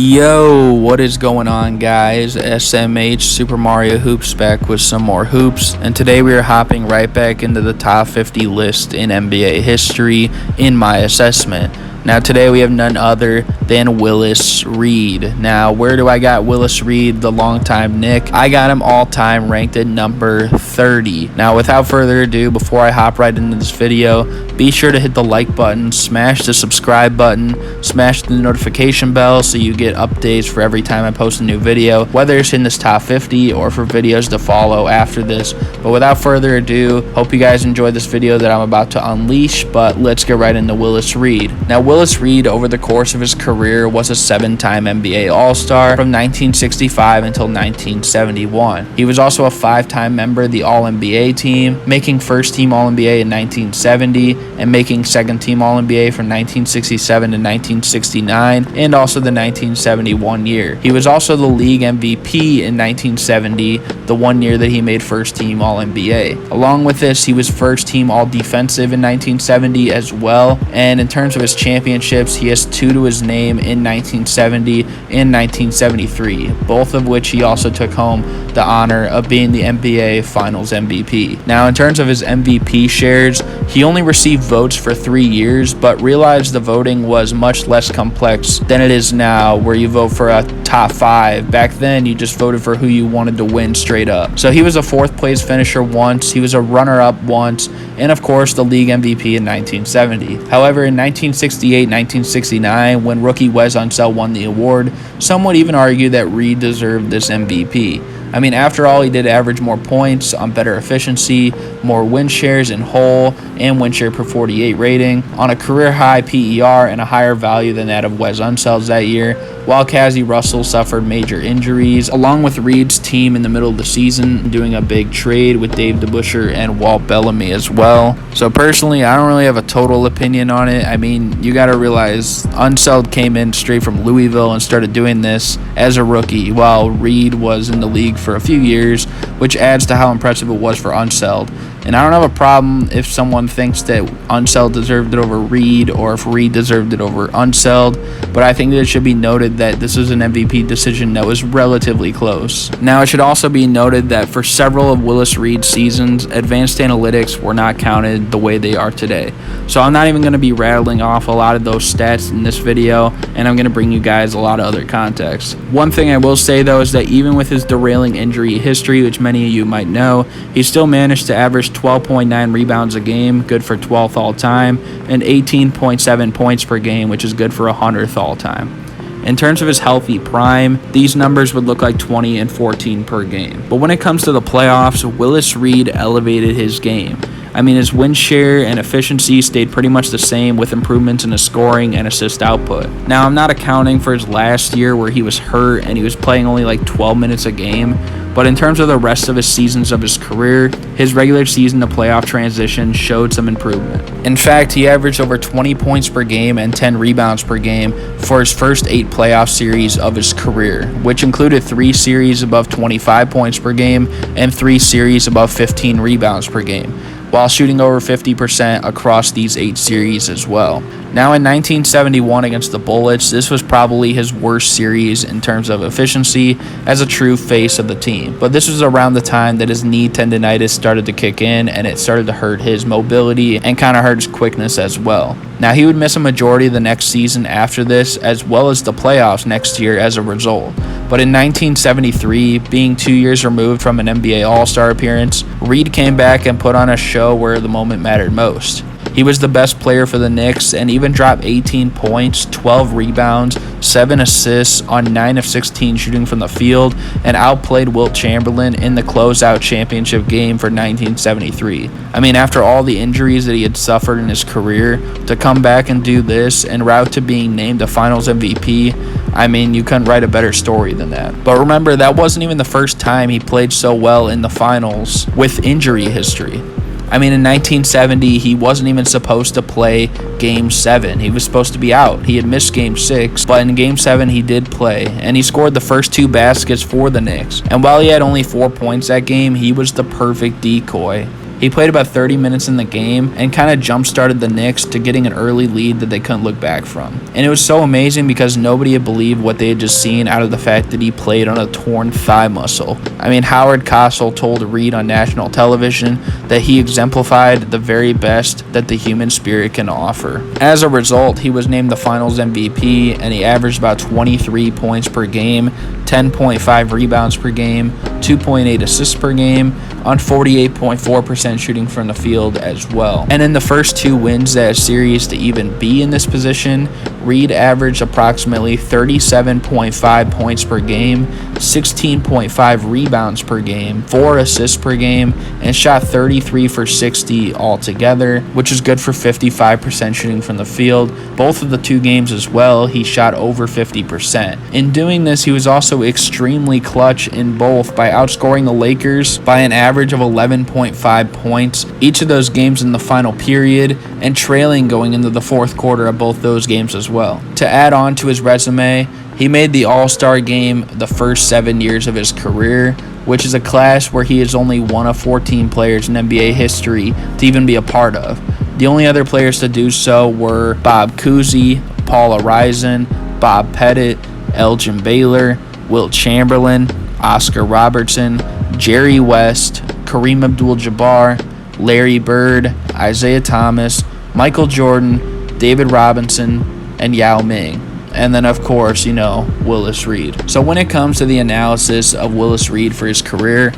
Yo, what is going on, guys? SMH Super Mario Hoops back with some more hoops, and today we are hopping right back into the top 50 list in NBA history in my assessment. Now today we have none other than Willis Reed. Now where do I got Willis Reed, the longtime Knick? I got him all-time ranked at number 30. Now without further ado, before I hop right into this video, be sure to hit the like button, smash the subscribe button, smash the notification bell so you get updates for every time I post a new video, whether it's in this top 50 or for videos to follow after this. But without further ado, hope you guys enjoyed this video that I'm about to unleash, but let's get right into Willis Reed. Now Willis Reed, over the course of his career, was a 7-time NBA All-Star from 1965 until 1971. He was also a 5-time member of the All-NBA team, making first-team All-NBA in 1970 and making second-team All-NBA from 1967 to 1969 and also the 1971 year. He was also the league MVP in 1970, the one year that he made first-team All-NBA. Along with this, he was first-team All-Defensive in 1970 as well, and in terms of his championships, he has 2 to his name in 1970 and 1973, both of which he also took home the honor of being the NBA Finals MVP. Now, in terms of his MVP shares, he only received votes for 3 years, but realized the voting was much less complex than it is now, where you vote for a top 5. Back then, you just voted for who you wanted to win straight up. So he was a 4th place finisher once, he was a runner-up once, and of course the league MVP in 1970. However, in 1968-1969, when rookie Wes Unseld won the award, some would even argue that Reed deserved this MVP. I mean, after all, he did average more points on better efficiency, more win shares in whole, and win share per 48 rating, on a career-high PER and a higher value than that of Wes Unseld's that year, while Cazzie Russell suffered major injuries, along with Reed's team in the middle of the season doing a big trade with Dave DeBusschere and Walt Bellamy as well. So personally, I don't really have a total opinion on it. I mean, you got to realize Unseld came in straight from Louisville and started doing this as a rookie, while Reed was in the league for a few years, which adds to how impressive it was for Unseld. And I don't have a problem if someone thinks that Unseld deserved it over Reed or if Reed deserved it over Unseld, but I think that it should be noted that this was an MVP decision that was relatively close. Now, it should also be noted that for several of Willis Reed's seasons, advanced analytics were not counted the way they are today. So I'm not even going to be rattling off a lot of those stats in this video, and I'm going to bring you guys a lot of other context. One thing I will say, though, is that even with his derailing injury history, which many of you might know, he still managed to average 12.9 rebounds a game, good for 12th all-time, and 18.7 points per game, which is good for 100th all-time. In terms of his healthy prime, these numbers would look like 20 and 14 per game. But when it comes to the playoffs, Willis Reed elevated his game. I mean, his win share and efficiency stayed pretty much the same, with improvements in his scoring and assist output. Now, I'm not accounting for his last year where he was hurt and he was playing only like 12 minutes a game, but in terms of the rest of his seasons of his career, his regular season to playoff transition showed some improvement. In fact, he averaged over 20 points per game and 10 rebounds per game for his first 8 playoff series of his career, which included 3 series above 25 points per game and 3 series above 15 rebounds per game, while shooting over 50% across these 8 series as well. Now, in 1971 against the Bullets, this was probably his worst series in terms of efficiency as a true face of the team. But this was around the time that his knee tendonitis started to kick in, and it started to hurt his mobility and kind of hurt his quickness as well. Now, he would miss a majority of the next season after this, as well as the playoffs next year as a result. But in 1973, being 2 years removed from an NBA All-Star appearance, Reed came back and put on a show where the moment mattered most. He was the best player for the Knicks and even dropped 18 points, 12 rebounds, 7 assists on 9 of 16 shooting from the field, and outplayed Wilt Chamberlain in the closeout championship game for 1973. I mean, after all the injuries that he had suffered in his career, to come back and do this en route to being named a Finals MVP, I mean, you couldn't write a better story than that. But remember, that wasn't even the first time he played so well in the finals with injury history. I mean, in 1970, he wasn't even supposed to play Game 7. He was supposed to be out. He had missed Game 6, but in Game 7, he did play, and he scored the first 2 baskets for the Knicks. And while he had only 4 points that game, he was the perfect decoy. He played about 30 minutes in the game and kind of jump-started the Knicks to getting an early lead that they couldn't look back from. And it was so amazing because nobody had believed what they had just seen out of the fact that he played on a torn thigh muscle. I mean, Howard Cosell told Reed on national television that he exemplified the very best that the human spirit can offer. As a result, he was named the Finals MVP, and he averaged about 23 points per game, 10.5 rebounds per game, 2.8 assists per game, on 48.4% shooting from the field as well. And in the first 2 wins that series to even be in this position, Reed averaged approximately 37.5 points per game, 16.5 rebounds per game, 4 assists per game, and shot 33 for 60 altogether, which is good for 55% shooting from the field. Both of the 2 games as well, he shot over 50%. In doing this, he was also extremely clutch in both by outscoring the Lakers by an average of 11.5 points each of those games in the final period, and trailing going into the fourth quarter of both those games as well. To add on to his resume, he made the All-Star game the first 7 years of his career, which is a class where he is only one of 14 players in NBA history to even be a part of. The only other players to do so were Bob Cousy, Paul Arizin, Bob Pettit, Elgin Baylor, Wilt Chamberlain, Oscar Robertson, Jerry West, Kareem Abdul-Jabbar, Larry Bird, Isaiah Thomas, Michael Jordan, David Robinson, and Yao Ming. And then, of course, Willis Reed. So when it comes to the analysis of Willis Reed for his career,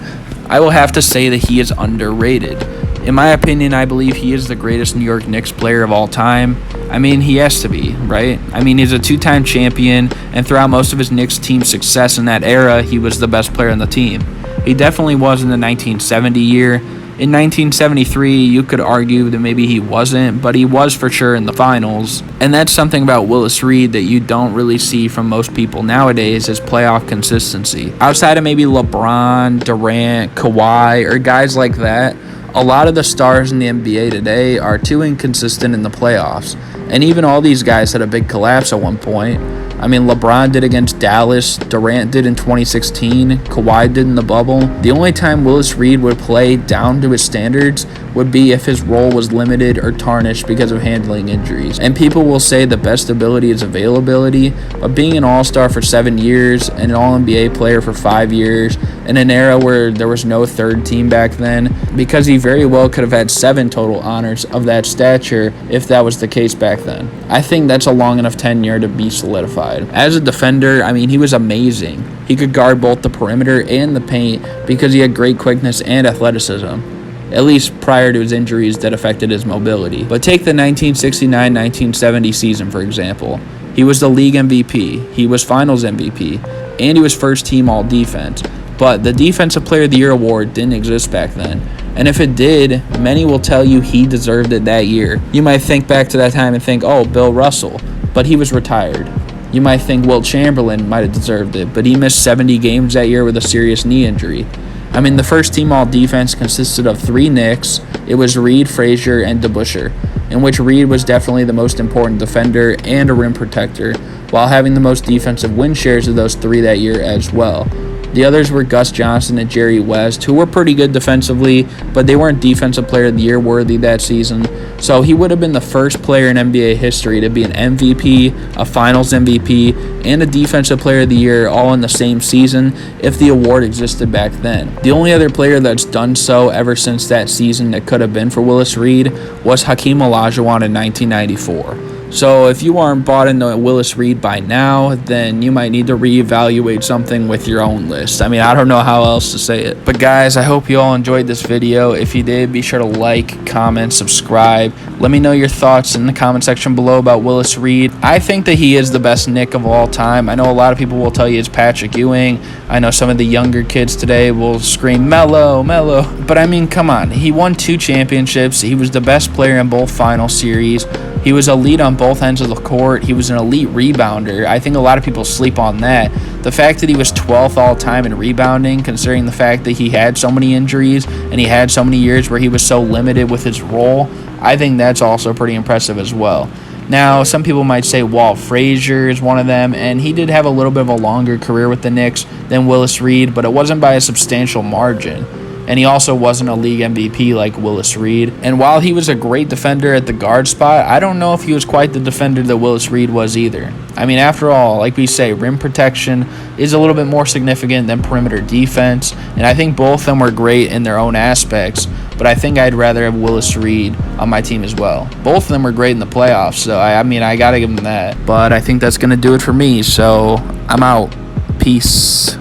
I will have to say that he is underrated. In my opinion, I believe he is the greatest New York Knicks player of all time. I mean, he has to be, right? I mean, he's a 2-time champion, and throughout most of his Knicks team success in that era, he was the best player on the team. He definitely was in the 1970 year. In 1973, you could argue that maybe he wasn't, but he was for sure in the finals. And that's something about Willis Reed that you don't really see from most people nowadays, is playoff consistency. Outside of maybe LeBron, Durant, Kawhi, or guys like that, a lot of the stars in the NBA today are too inconsistent in the playoffs. And even all these guys had a big collapse at one point. I mean, LeBron did against Dallas, Durant did in 2016, Kawhi did in the bubble. The only time Willis Reed would play down to his standards would be if his role was limited or tarnished because of handling injuries. And people will say the best ability is availability, but being an all-star for 7 years and an all-NBA player for 5 years in an era where there was no third team back then, because he very well could have had 7 total honors of that stature if that was the case back then. I think that's a long enough tenure to be solidified. As a defender, I mean, he was amazing. He could guard both the perimeter and the paint because he had great quickness and athleticism, at least prior to his injuries that affected his mobility. But take the 1969-1970 season, for example. He was the league MVP, he was finals MVP, and he was first team all-defense. But the Defensive Player of the Year award didn't exist back then. And if it did, many will tell you he deserved it that year. You might think back to that time and think, oh, Bill Russell, but he was retired. You might think Wilt Chamberlain might have deserved it, but he missed 70 games that year with a serious knee injury. I mean, the first team all-defense consisted of 3 Knicks. It was Reed, Frazier, and DeBusschere, in which Reed was definitely the most important defender and a rim protector, while having the most defensive win shares of those 3 that year as well. The others were Gus Johnson and Jerry West, who were pretty good defensively, but they weren't Defensive Player of the Year worthy that season. So he would have been the first player in NBA history to be an MVP, a Finals MVP, and a Defensive Player of the Year all in the same season if the award existed back then. The only other player that's done so ever since that season that could have been for Willis Reed was Hakeem Olajuwon in 1994. So if you aren't bought into Willis Reed by now, then you might need to reevaluate something with your own list. I mean, I don't know how else to say it. But guys, I hope you all enjoyed this video. If you did, be sure to like, comment, subscribe. Let me know your thoughts in the comment section below about Willis Reed. I think that he is the best Knick of all time. I know a lot of people will tell you it's Patrick Ewing. I know some of the younger kids today will scream, Melo, Melo. But I mean, come on. He won 2 championships. He was the best player in both final series. He was elite on both ends of the court. He was an elite rebounder. I think a lot of people sleep on that. The fact that he was 12th all-time in rebounding, considering the fact that he had so many injuries and he had so many years where he was so limited with his role, I think that's also pretty impressive as well. Now, some people might say Walt Frazier is one of them, and he did have a little bit of a longer career with the Knicks than Willis Reed, but it wasn't by a substantial margin. and he also wasn't a league MVP like Willis Reed. And while he was a great defender at the guard spot, I don't know if he was quite the defender that Willis Reed was either. I mean, after all, like we say, rim protection is a little bit more significant than perimeter defense, and I think both of them were great in their own aspects, but I think I'd rather have Willis Reed on my team as well. Both of them were great in the playoffs, so I mean, I gotta give them that. But I think that's gonna do it for me, so I'm out. Peace.